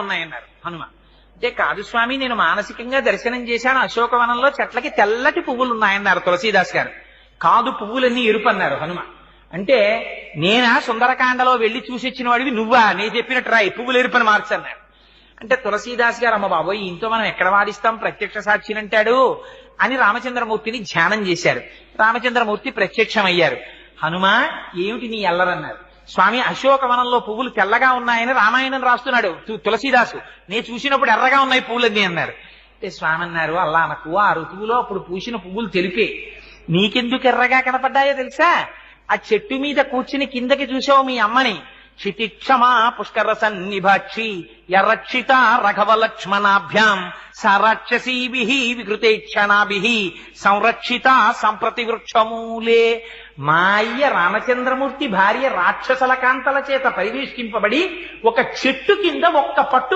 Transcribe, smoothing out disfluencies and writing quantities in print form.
ఉన్నాయన్నారు హనుమ. అంటే కాదు స్వామి, నేను మానసికంగా దర్శనం చేశాను, అశోకవనంలో చెట్లకి తెల్లటి పువ్వులు ఉన్నాయన్నారు తులసీదాస్ గారు. కాదు, పువ్వులన్నీ ఎరుపు అన్నారు హనుమ. అంటే నేనా సుందరకాండలో వెళ్లి చూసొచ్చిన వాడివి నువ్వా, నేను చెప్పినట్టు రాయి పువ్వులు ఎరుపని మార్చన్నాడు. అంటే తులసీదాస్ గారు, అమ్మ బాబోయ్ ఇంతో మనం ఎక్కడ వాదిస్తాం, ప్రత్యక్ష సాక్షినంటాడు అని రామచంద్రమూర్తిని ధ్యానం చేశారు. రామచంద్రమూర్తి ప్రత్యక్షమయ్యారు. హనుమ ఏమిటి నీ ఎల్లరన్నారు. స్వామి, అశోకవనంలో పువ్వులు తెల్లగా ఉన్నాయని రామాయణం రాస్తున్నాడు తులసీదాసు, నేను చూసినప్పుడు ఎర్రగా ఉన్నాయి పువ్వులన్నీ అన్నారు. అంటే స్వామి అన్నారు, అల్లా అనకు, ఆ ఋతువులో అప్పుడు పూసిన పువ్వులు తెలిపే, నీకెందుకు ఎర్రగా కనపడ్డాయో తెలుసా? ఆ చెట్టు మీద కూర్చుని కిందకి చూసావు మీ అమ్మని, క్షితిక్షమా పుష్కర సన్నిభాక్షి యరక్షిత రఘవ లక్ష్మణాభ్యాం సారాక్షసీభి వికృతేక్షణాభి సంరక్షిత సంప్రతి వృక్షమూలే. మా అయ్య రామచంద్రమూర్తి భార్య రాక్షసల కాంతల చేత పరివేష్టింపబడి ఒక చెట్టు కింద ఒక్క పట్టు